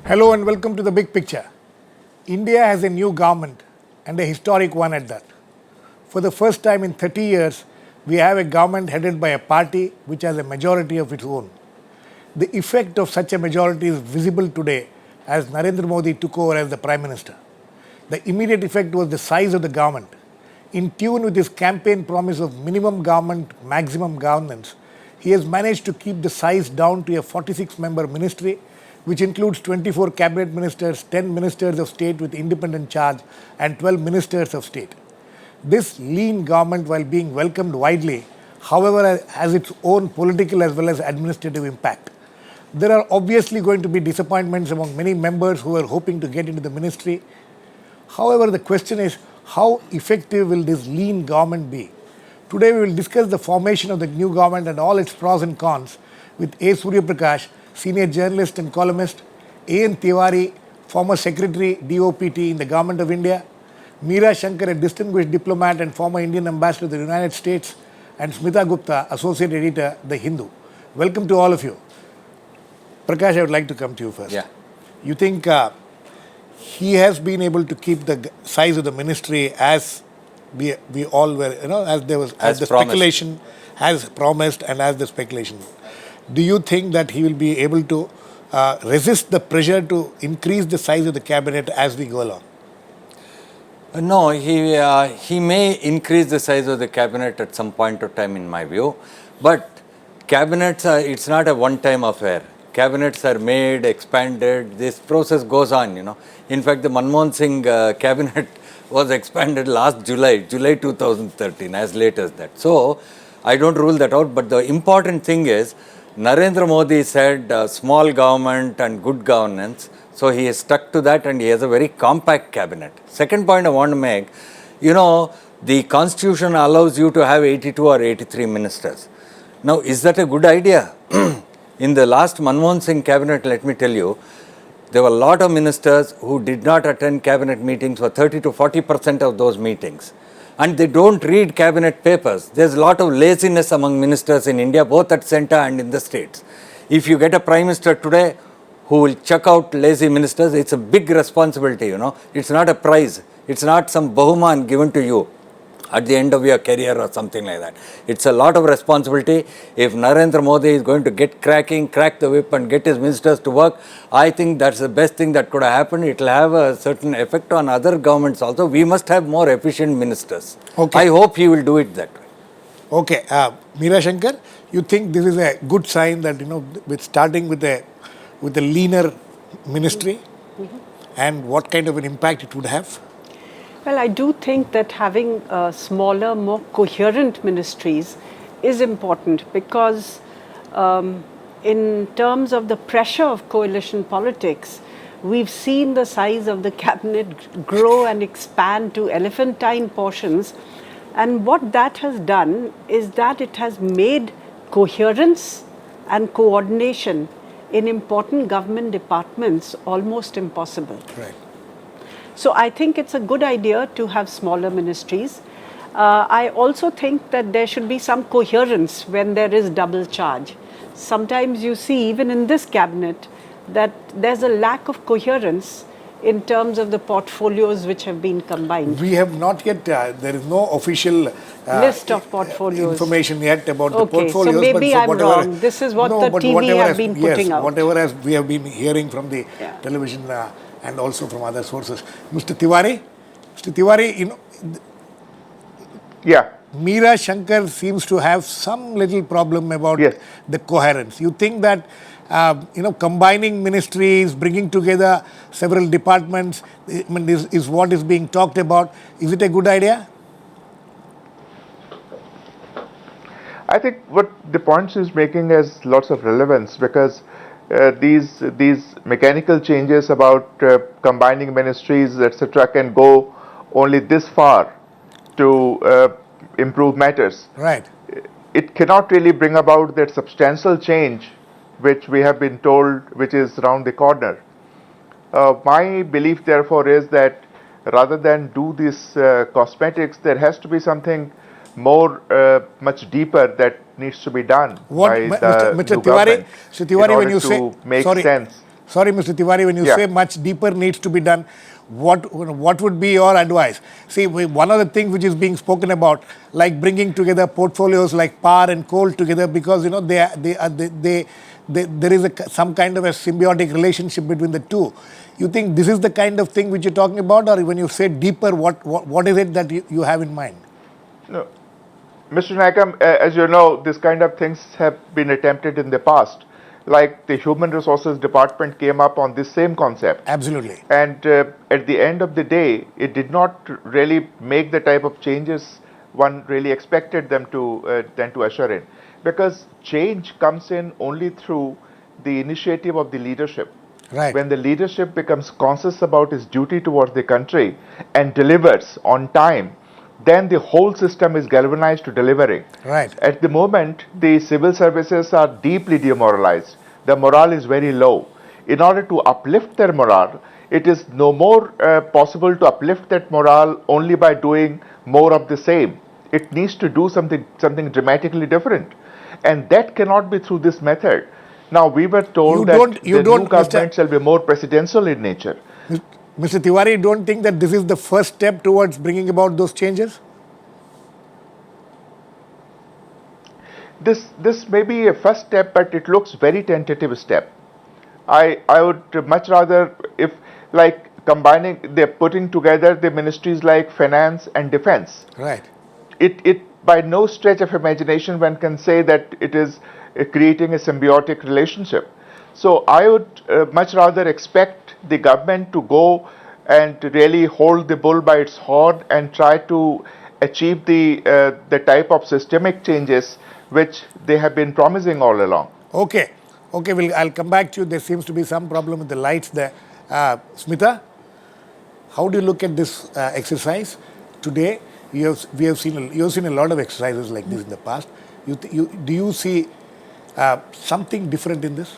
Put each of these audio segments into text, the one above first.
Hello and welcome to the big picture. India has a new government and a historic one at that. For the first time in 30 years, we have a government headed by a party which has a majority of its own. The effect of such a majority is visible today as Narendra Modi took over as the Prime Minister. The immediate effect was the size of the government. In tune with his campaign promise of minimum government, maximum governance, he has managed to keep the size down to a 46-member ministry, which includes 24 cabinet ministers, 10 ministers of state with independent charge, and 12 ministers of state. This lean government, while being welcomed widely, however, has its own political as well as administrative impact. There are obviously going to be disappointments among many members who are hoping to get into the ministry. However, the question is, how effective will this lean government be? Today we will discuss the formation of the new government and all its pros and cons with A. Surya Prakash, senior journalist and columnist, A. Tiwari, former secretary DoPT in the Government of India, Meera, Shankar, a distinguished diplomat and former Indian ambassador to the United States, and Smita, Gupta, associate editor, The Hindu. Welcome to all of you. Prakash, I would like to come to you first. Yeah. You think he has been able to keep the size of the ministry as we all were, as there was, as the promised. speculation has promised and as the speculation. Do you think that he will be able to resist the pressure to increase the size of the cabinet as we go along? No, he may increase the size of the cabinet at some point of time, in my view. But cabinets, it's not a one-time affair. Cabinets are made, expanded. This process goes on. In fact, the Manmohan Singh cabinet was expanded last July 2013, as late as that. So I don't rule that out. But the important thing is, Narendra Modi said small government and good governance. So he is stuck to that and he has a very compact cabinet. Second point I want to make, the constitution allows you to have 82 or 83 ministers. Now, is that a good idea? In the last Manmohan Singh cabinet, let me tell you, there were a lot of ministers who did not attend cabinet meetings for 30 to 40% of those meetings. And they don't read cabinet papers. There's a lot of laziness among ministers in India, both at center and in the states. If you get a prime minister today who will chuck out lazy ministers, it's a big responsibility, It's not a prize. It's not some Bahuman given to you at the end of your career or something like that. It's a lot of responsibility. If Narendra Modi is going to get crack the whip and get his ministers to work, I think that's the best thing that could have happened. It will have a certain effect on other governments also. We must have more efficient ministers. Okay. I hope he will do it that way. Okay. Meera, Shankar, you think this is a good sign that, with starting with a leaner ministry and what kind of an impact it would have? Well, I do think that having smaller, more coherent ministries is important because in terms of the pressure of coalition politics, we've seen the size of the cabinet grow and expand to elephantine portions. And what that has done is that it has made coherence and coordination in important government departments almost impossible. Right. So I think it's a good idea to have smaller ministries. I also think that there should be some coherence when there is double charge. Sometimes you see, even in this cabinet, that there's a lack of coherence in terms of the portfolios which have been combined. We have not yet, there is no official list of portfolios. Information yet about the portfolios. So maybe I'm wrong. This is what the TV have been putting out. Whatever we have been hearing from the television and also from other sources. Mr. Tiwari, Yeah. Meera Shankar seems to have some little problem about the coherence. You think that, combining ministries, bringing together several departments, is what is being talked about. Is it a good idea? I think what the points is making has lots of relevance because these mechanical changes about combining ministries, etc., can go only this far to improve matters. Right. It cannot really bring about that substantial change which we have been told which is around the corner. My belief therefore is that rather than do this cosmetics, there has to be something more, much deeper that needs to be done What, by the Mr. new Tiwari, government Mr. Tiwari, in when you order say, to make sorry, sense. Sorry, Mr. Tiwari, when you Yeah. say much deeper needs to be done, what would be your advice? See, one of the things which is being spoken about, like bringing together portfolios like power and coal together, because there is some kind of a symbiotic relationship between the two. You think this is the kind of thing which you're talking about, or when you say deeper, what is it that you have in mind? No. Mr. Nikam, as you know, this kind of things have been attempted in the past. Like the Human Resources Department came up on this same concept. Absolutely. And at the end of the day, it did not really make the type of changes one really expected them to usher in. Because change comes in only through the initiative of the leadership. Right. When the leadership becomes conscious about its duty towards the country and delivers on time, then the whole system is galvanized to delivering. Right. At the moment, the civil services are deeply demoralized. The morale is very low. In order to uplift their morale, it is no more possible to uplift that morale only by doing more of the same. It needs to do something dramatically different. And that cannot be through this method. Now, we were told that the new government shall be more presidential in nature. Mr. Tiwari, you don't think that this is the first step towards bringing about those changes? This may be a first step, but it looks very tentative step. I would much rather, if like they're putting together the ministries like finance and defense. Right. It by no stretch of imagination one can say that it is creating a symbiotic relationship. So I would much rather expect the government to go and to really hold the bull by its horn and try to achieve the type of systemic changes which they have been promising all along. Okay. I'll come back to you. There seems to be some problem with the lights there. Smita, how do you look at this exercise today? We have seen a lot of exercises like this in the past. Do you see something different in this?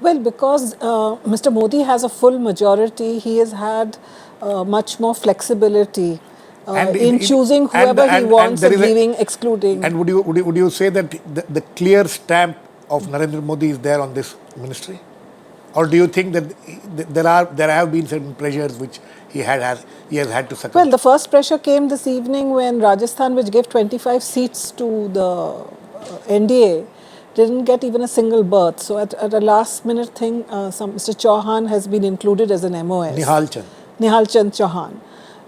Well, because Mr. Modi has a full majority, he has had much more flexibility in choosing whoever he wants and leaving, excluding. And would you say that the clear stamp of Narendra Modi is there on this ministry? Or do you think that there have been certain pressures which he has had to succumb? Well, the first pressure came this evening when Rajasthan, which gave 25 seats to the NDA, didn't get even a single berth. So at a last minute thing, Mr. Chauhan has been included as an MOS. Nihal Chand Chauhan.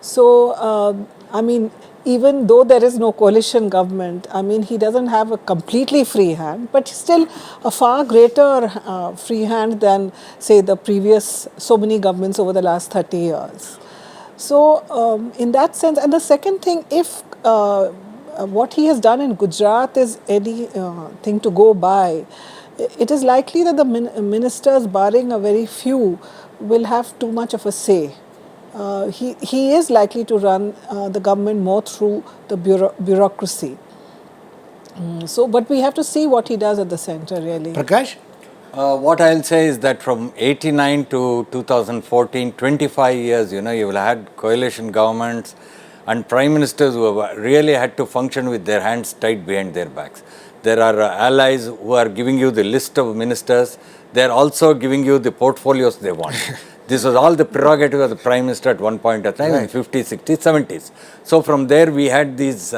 So, I mean, even though there is no coalition government, I mean, he doesn't have a completely free hand, but still a far greater free hand than, say, the previous so many governments over the last 30 years. So, in that sense, and the second thing, if what he has done in Gujarat is anything to go by, it is likely that the ministers, barring a very few, will have too much of a say. He is likely to run the government more through the bureaucracy. But we have to see what he does at the center, really. Prakash? What I'll say is that from 89 to 2014, 25 years, you will have had coalition governments and prime ministers who have really had to function with their hands tied behind their backs. There are allies who are giving you the list of ministers. They are also giving you the portfolios they want. This was all the prerogative of the Prime Minister at one point of time, right, in 50s, 60s, 70s. So from there we had this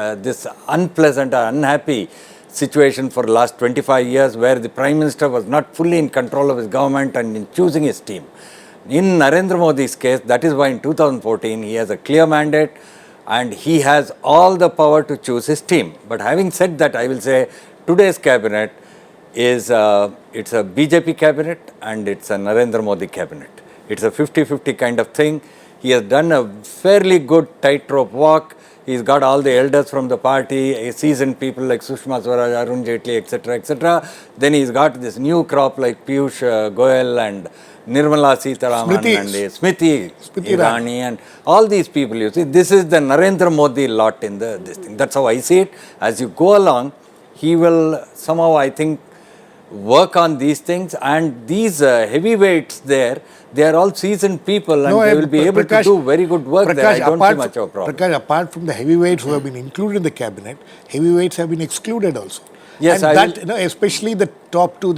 unpleasant or unhappy situation for the last 25 years where the Prime Minister was not fully in control of his government and in choosing his team. In Narendra Modi's case, that is why in 2014 he has a clear mandate and he has all the power to choose his team. But having said that, I will say today's cabinet is it's a BJP cabinet and it's a Narendra Modi cabinet. It's a 50-50 kind of thing. He has done a fairly good tightrope walk. He's got all the elders from the party, seasoned people like Sushma Swaraj, Arun Jaitley, etc., etc. Then he's got this new crop like Piyush Goyal and Nirmala Sitharaman and Smriti Irani and all these people. You see, this is the Narendra Modi lot in this thing. That's how I see it. As you go along, he will somehow, I think, work on these things, and these heavyweights there, they are all seasoned people and they will be able to do very good work there. I don't see much of a problem. Prakash, apart from the heavyweights who have been included in the cabinet, heavyweights have been excluded also. Yes, and especially the top two,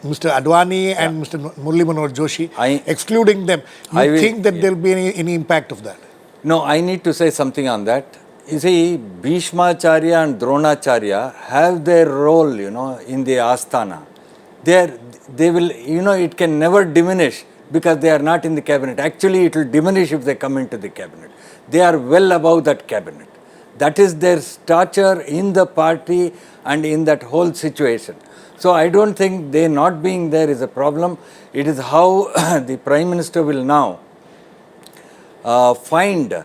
Mr. Advani and Mr. Murli Manohar Joshi, I- excluding them, I you will- think that there will be any impact of that? No, I need to say something on that. You see, Bhishmacharya and Dronacharya have their role, in the Asthana. They will, it can never diminish because they are not in the cabinet. Actually, it will diminish if they come into the cabinet. They are well above that cabinet. That is their stature in the party and in that whole situation. So I don't think they not being there is a problem. It is how the Prime Minister will now find,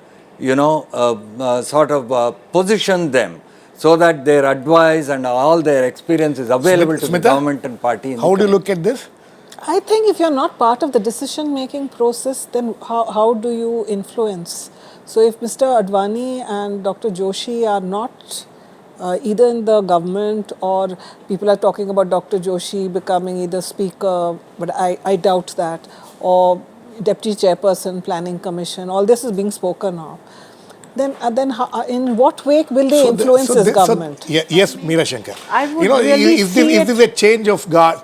position them so that their advice and all their experience is available to the Smita, government and party. how do you look at this? I think if you're not part of the decision-making process, then how do you influence? So if Mr. Advani and Dr. Joshi are not either in the government, or people are talking about Dr. Joshi becoming either speaker, but I doubt that, or deputy chairperson, planning commission, all this is being spoken of. Then in what way will they influence this government? Yes, Meera Shankar. I would really is see this a change of the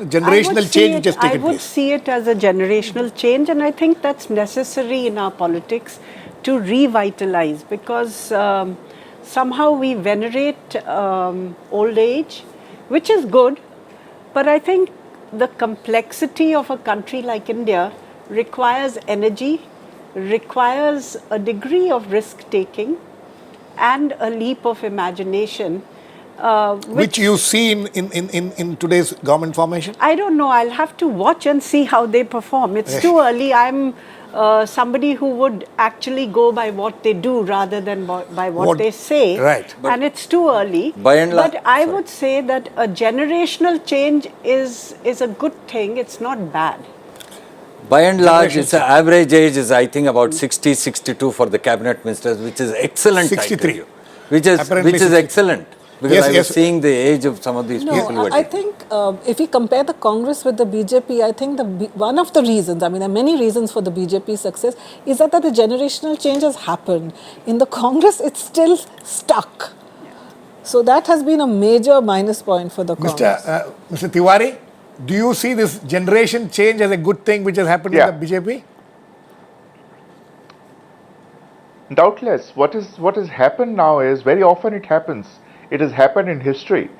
generational change which has taken I would place? see it as a generational change, and I think that's necessary in our politics to revitalize, because somehow we venerate old age, which is good, but I think the complexity of a country like India requires energy, requires a degree of risk taking and a leap of imagination. Which you see in today's government formation? I don't know. I'll have to watch and see how they perform. It's too early. I'm somebody who would actually go by what they do rather than by what they say. Right. And it's too early. By and large, but I would say that a generational change is a good thing. It's not bad. By and large, its average age is, I think, about 60, 62 for the cabinet ministers, which is excellent. 63. Which is Apparently 63. excellent. Because I was seeing the age of some of these people. No, I think if we compare the Congress with the BJP, I think one of the reasons, I mean, there are many reasons for the BJP's success, is that the generational change has happened. In the Congress, it's still stuck. So that has been a major minus point for the Congress. Mr. Tiwari, do you see this generation change as a good thing which has happened in the BJP? Doubtless, what has happened now is, very often it happens, it has happened in history,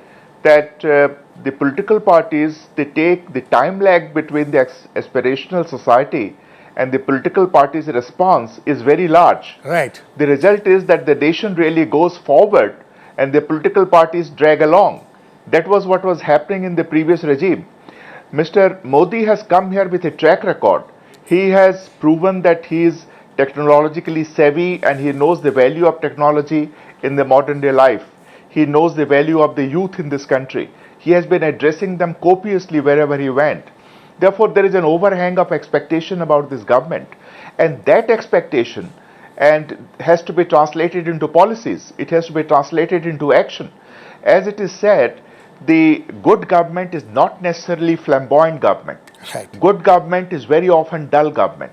that the political parties, they take the time lag between the aspirational society and the political party's response is very large. Right. The result is that the nation really goes forward and the political parties drag along. That was what was happening in the previous regime. Mr. Modi has come here with a track record. He has proven that he is technologically savvy and he knows the value of technology in the modern day life. He knows the value of the youth in this country. He has been addressing them copiously wherever he went. Therefore, there is an overhang of expectation about this government. And that expectation has to be translated into policies. It has to be translated into action. As it is said, the good government is not necessarily flamboyant government. Right. Good government is very often dull government.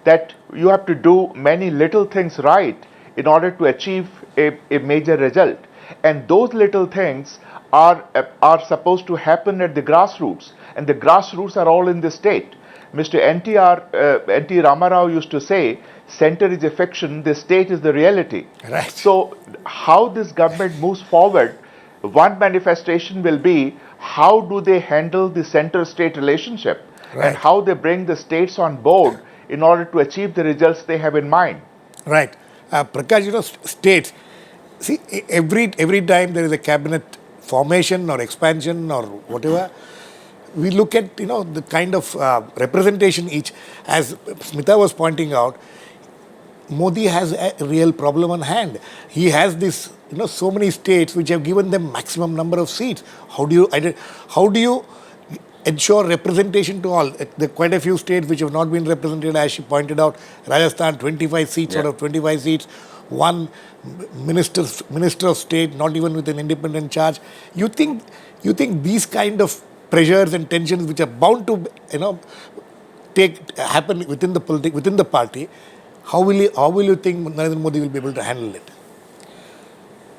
That you have to do many little things right in order to achieve a major result. And those little things are supposed to happen at the grassroots. And the grassroots are all in the state. Mr. N.T. Ramarao used to say, center is a fiction, the state is the reality. Right. So how this government moves forward, one manifestation will be how do they handle the center-state relationship, right, and how they bring the states on board in order to achieve the results they have in mind. Right. Prakash, states, see, every time there is a cabinet formation or expansion or whatever, we look at, the kind of representation each. As Smita was pointing out, Modi has a real problem on hand. He has this, so many states which have given them maximum number of seats. How do you ensure representation to all? There are quite a few states which have not been represented, as she pointed out. Rajasthan, 25 seats out of 25 seats. One minister of state, not even with an independent charge. You think these kind of pressures and tensions which are bound to, happen within the party, how will you think Narendra Modi will be able to handle it?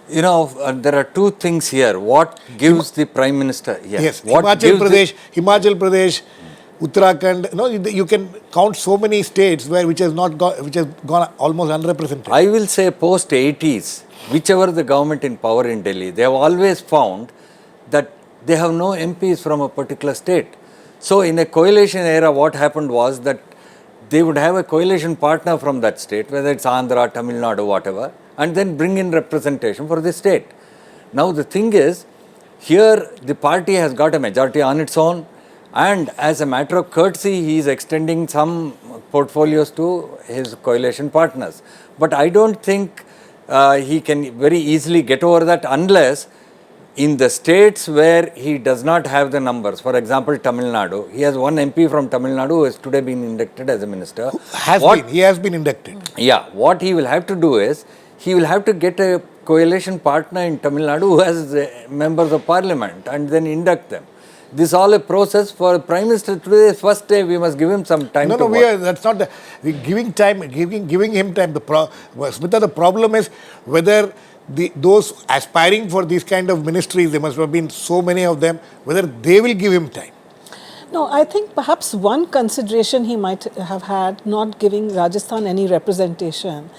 You know, there are two things here. What gives the Prime Minister? Yes, What Himachal Pradesh, Uttarakhand. No, you can count so many states which has gone almost unrepresented. I will say post 80s, whichever the government in power in Delhi, they have always found that they have no MPs from a particular state. So in a coalition era, what happened was that they would have a coalition partner from that state, whether it's Andhra, Tamil Nadu, whatever, and then bring in representation for the state. Now the thing is, here the party has got a majority on its own, and as a matter of courtesy, he is extending some portfolios to his coalition partners. But I don't think he can very easily get over that unless in the states where he does not have the numbers, for example, Tamil Nadu, he has one MP from Tamil Nadu who has today been inducted as a minister. He has been inducted. Yeah, what he will have to do is, he will have to get a coalition partner in Tamil Nadu who has members of parliament and then induct them. This is all a process for the Prime Minister. Today, first day, we must give him some time to work. That's not giving him time. Smita, the problem is whether those aspiring for these kind of ministries, there must have been so many of them, whether they will give him time. No, I think perhaps one consideration he might have had, not giving Rajasthan any representation,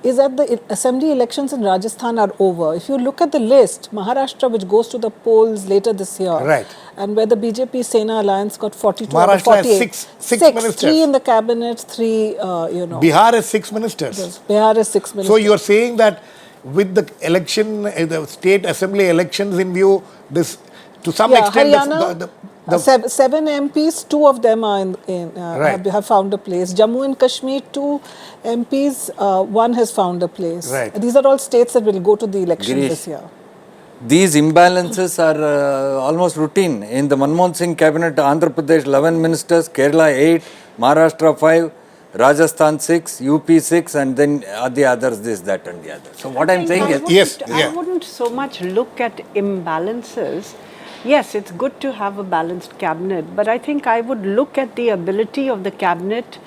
is that the assembly elections in Rajasthan are over. If you look at the list, Maharashtra, which goes to the polls later this year, right, and where the BJP Sena alliance got 42 Maharashtra out of 48. has six ministers. 3 in the cabinet, 3, Bihar has 6 ministers. Bihar has 6 ministers. So you are saying that with the election, the state assembly elections in view, this to some extent, Haryana, 7 MPs, 2 of them are have found a place. Jammu and Kashmir, 2 MPs, 1 has found a place. Right. These are all states that will go to the election Girish, this year. These imbalances are almost routine. In the Manmohan Singh cabinet, Andhra Pradesh 11 ministers, Kerala 8, Maharashtra 5, Rajasthan 6, UP 6, and then the others this, that and the other. So what I'm saying is... I wouldn't so much look at imbalances. Yes, it's good to have a balanced cabinet, but I think I would look at the ability of the cabinet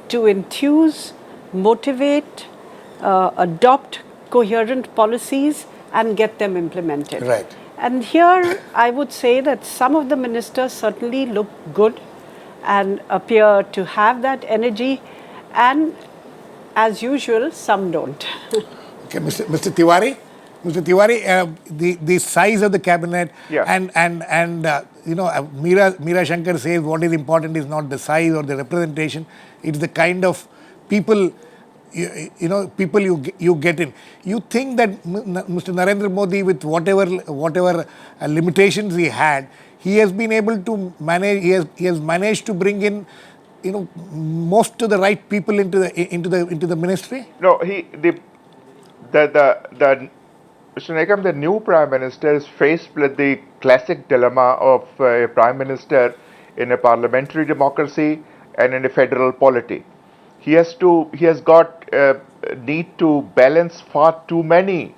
to enthuse, motivate, adopt coherent policies and get them implemented. Right. And here I would say that some of the ministers certainly look good and appear to have that energy, and as usual, some don't. Okay, Mr. Tiwari? Mr. Tiwari, the size of the cabinet, and Meera Shankar says what is important is not the size or the representation, it's the kind of people you get in. You think that Mr. Narendra Modi, with whatever limitations he had, he has been able to manage. He has managed to bring in, most of the right people into the ministry. No, Mr. Nikam, the new Prime Minister is faced with the classic dilemma of a Prime Minister in a parliamentary democracy and in a federal polity. He has got need to balance far too many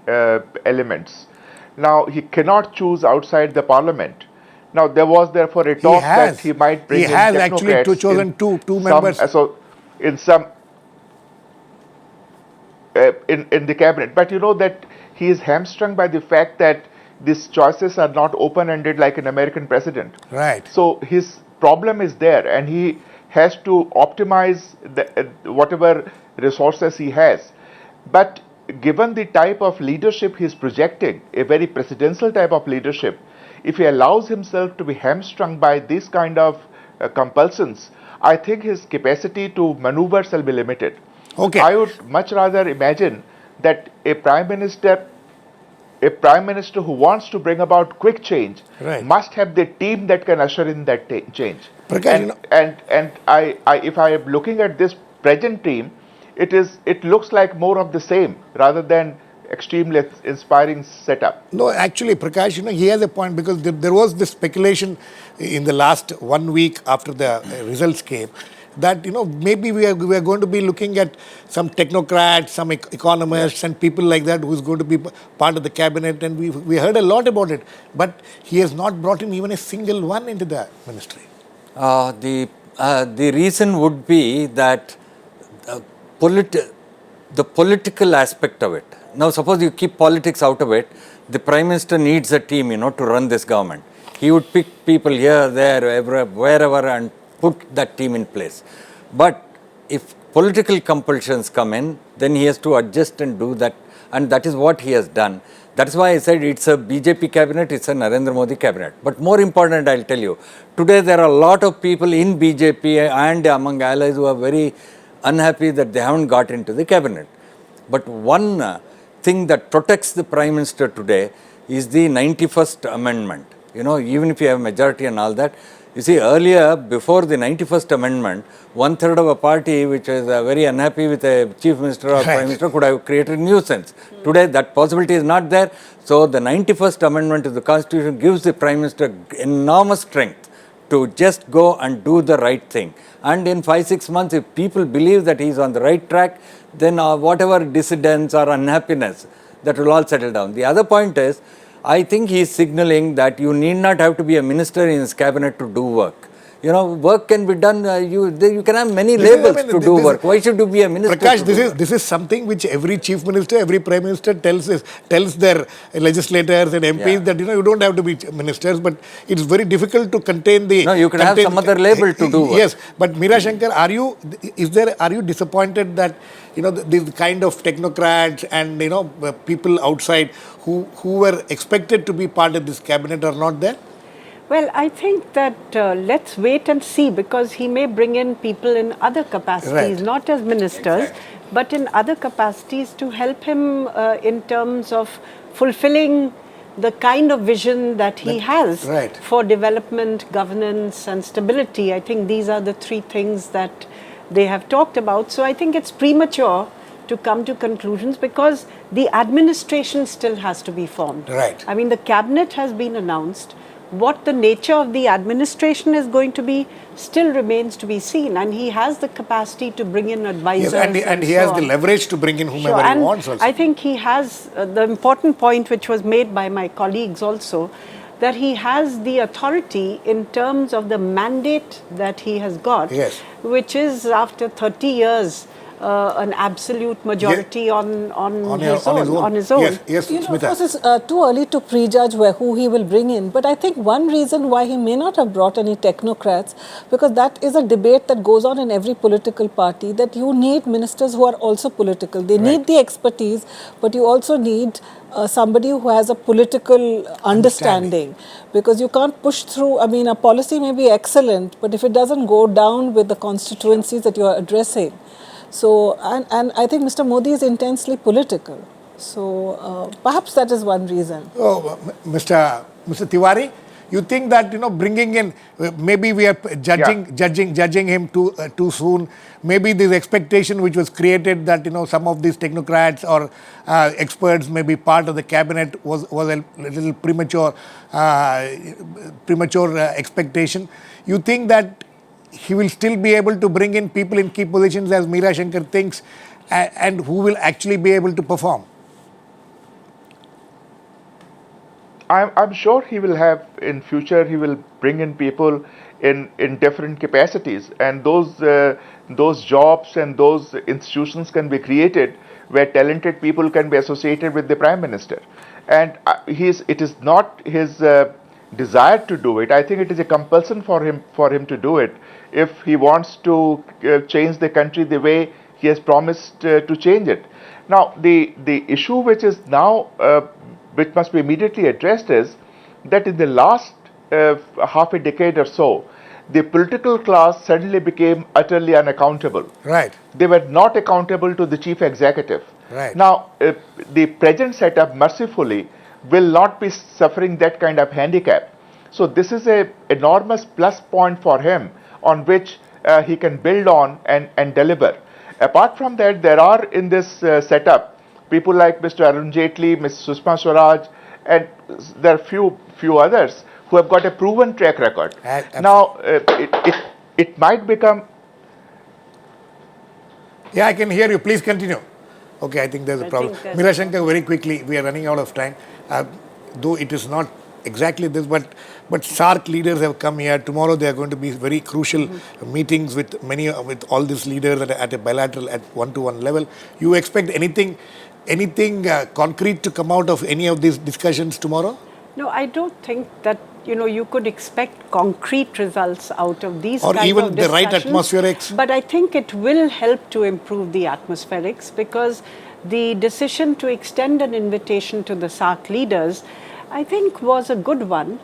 elements. Now, he cannot choose outside the parliament. Now, there was therefore a talk that he might bring in technocrats. He has actually chosen two members. In the cabinet. But you know that he is hamstrung by the fact that these choices are not open-ended like an American president. Right. So his problem is there, and he has to optimize whatever resources he has. But given the type of leadership he is projecting, a very presidential type of leadership, if he allows himself to be hamstrung by these kind of compulsions, I think his capacity to maneuver shall be limited. Okay. I would much rather imagine that a prime minister who wants to bring about quick change must have the team that can usher in that change. Prakash, and if I am looking at this present team, it looks like more of the same rather than extremely inspiring setup. No, actually, Prakash, he has a point, because there was this speculation in the last 1 week after the results came that maybe we are going to be looking at some technocrats, some economists, and people like that who is going to be part of the cabinet, and we heard a lot about it, but he has not brought in even a single one into the ministry. The reason would be that the political aspect of it, now suppose you keep politics out of it, the Prime Minister needs a team, to run this government. He would pick people here, there, wherever and put that team in place. But if political compulsions come in, then he has to adjust and do that, and that is what he has done. That is why I said it's a BJP cabinet, it's a Narendra Modi cabinet. But more important, I'll tell you, today there are a lot of people in BJP and among allies who are very unhappy that they haven't got into the cabinet. But one thing that protects the Prime Minister today is the 91st Amendment. Even if you have majority and all that, you see, earlier, before the 91st Amendment, one-third of a party which is very unhappy with a Chief Minister or Prime Minister could have created nuisance. Today, that possibility is not there. So, the 91st Amendment to the Constitution gives the Prime Minister enormous strength to just go and do the right thing. And in 5-6 months, if people believe that he is on the right track, then whatever dissidence or unhappiness, that will all settle down. The other point is, I think he is signaling that you need not have to be a minister in his cabinet to do work. Work can be done, you can have many labels to do work. Why should you be a minister? Prakash, this is something which every chief minister, every prime minister tells their legislators and MPs that you don't have to be ministers, but it's very difficult to contain the... No, you can have some other label to do work. Yes, but Meera Shankar, are you disappointed that these kind of technocrats and people outside who were expected to be part of this cabinet are not there? Well, I think that let's wait and see, because he may bring in people in other capacities, not as ministers, but in other capacities to help him in terms of fulfilling the kind of vision that he has for development, governance and stability. I think these are the three things that they have talked about. So I think it's premature to come to conclusions, because the administration still has to be formed. I mean, the cabinet has been announced. What the nature of the administration is going to be still remains to be seen, and he has the capacity to bring in advisors. Yes, and he has the leverage to bring in whomever he wants also. I think he has the important point which was made by my colleagues also, that he has the authority in terms of the mandate that he has got, which is after 30 years an absolute majority on his own. Yes, Smita. Of course, it's too early to prejudge who he will bring in. But I think one reason why he may not have brought any technocrats, because that is a debate that goes on in every political party, that you need ministers who are also political. They need the expertise, but you also need somebody who has a political understanding, because you can't push through. I mean, a policy may be excellent, but if it doesn't go down with the constituencies that you are addressing. So, and I think Mr. Modi is intensely political. So, perhaps that is one reason. Oh, Mr. Tiwari, you think that bringing in, maybe we are judging him too soon. Maybe this expectation which was created that some of these technocrats or experts may be part of the cabinet was a little premature expectation. You think that he will still be able to bring in people in key positions, as Meera Shankar thinks, and who will actually be able to perform? I'm sure he will have, in future, he will bring in people in different capacities, and those jobs and those institutions can be created where talented people can be associated with the Prime Minister. And it is not his desire to do it. I think it is a compulsion for him to do it, if he wants to change the country the way he has promised to change it. Now, the issue which is now which must be immediately addressed is that in the last half a decade or so, the political class suddenly became utterly unaccountable. They were not accountable to the chief executive. Now, the present setup, mercifully, will not be suffering that kind of handicap. So this is an enormous plus point for him on which he can build on and deliver. Apart from that, there are in this setup people like Mr. Arun Jaitley, Ms. Sushma Swaraj, and there are few others who have got a proven track record. Now, it might become... Yeah, I can hear you. Please continue. Okay, I think there's a problem. Meera Shankar, very quickly, we are running out of time. Though it is not exactly this, but SAARC leaders have come here. Tomorrow there are going to be very crucial meetings with all these leaders at a bilateral, at one-to-one level. You expect anything Anything concrete to come out of any of these discussions tomorrow? No, I don't think that you could expect concrete results out of these Or kind even of the right discussions. atmospherics? But I think it will help to improve the atmospherics, because the decision to extend an invitation to the SAARC leaders, I think, was a good one,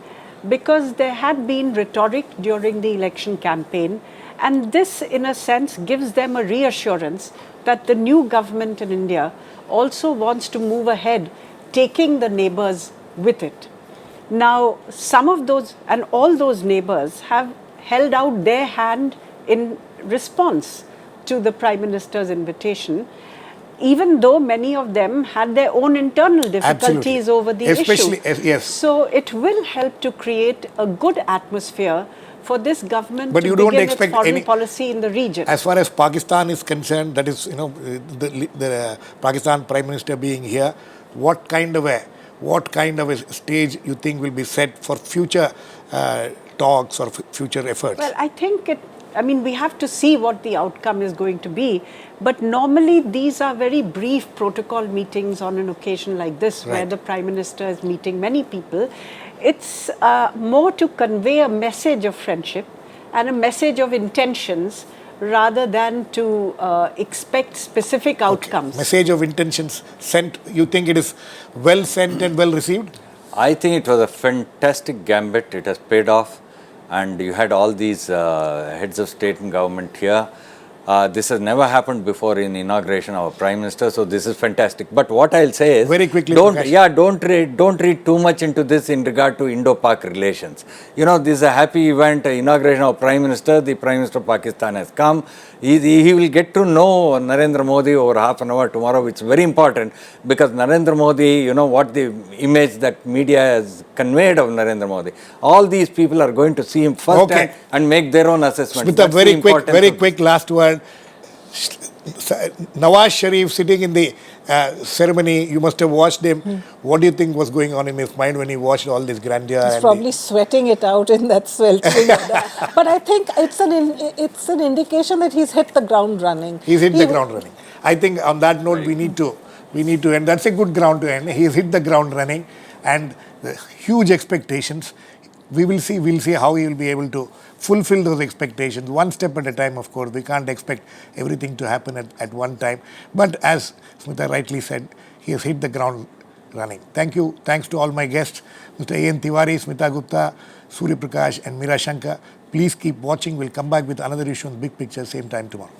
because there had been rhetoric during the election campaign, and this, in a sense, gives them a reassurance that the new government in India also wants to move ahead, taking the neighbors with it. Now, some of those and all those neighbors have held out their hand in response to the Prime Minister's invitation, even though many of them had their own internal difficulties Absolutely. over the Especially, issue. yes. So it will help to create a good atmosphere for this government But to you don't begin expect its foreign any policy in the region. As far as Pakistan is concerned, that is, the Pakistan Prime Minister being here, what kind of a stage you think will be set for future talks or future efforts? Well, I think we have to see what the outcome is going to be. But normally these are very brief protocol meetings on an occasion like this, where Right. the Prime Minister is meeting many people. It's more to convey a message of friendship and a message of intentions, rather than to expect specific outcomes. Message of intentions sent, you think it is well sent and well received? I think it was a fantastic gambit. It has paid off, and you had all these heads of state and government here. This has never happened before in inauguration of a prime minister, so this is fantastic. But what I'll say is, Very quickly, don't Prakash. don't read too much into this in regard to Indo-Pak relations. This is a happy event, inauguration of prime minister. The prime minister of Pakistan has come. He will get to know Narendra Modi over half an hour tomorrow, which is very important, because Narendra Modi, what the image that media has conveyed of Narendra Modi. All these people are going to see him first and make their own assessment. Smita, very quick last word. Nawaz Sharif sitting in the ceremony, you must have watched him. What do you think was going on in his mind when he watched all this grandeur? He's probably sweating it out in that sweltering. But I think it's an indication that he's hit the ground running. He's hit the ground running. I think on that note, we need to end. That's a good ground to end. He's hit the ground running, and huge expectations. We'll see how he will be able to fulfill those expectations, one step at a time. Of course, we can't expect everything to happen at one time. But as Smita rightly said, he has hit the ground running. Thank you. Thanks to all my guests, Mr. A.N. Tiwari, Smita Gupta, Surya Prakash, and Meera Shankar. Please keep watching. We'll come back with another issue on Big Picture, same time tomorrow.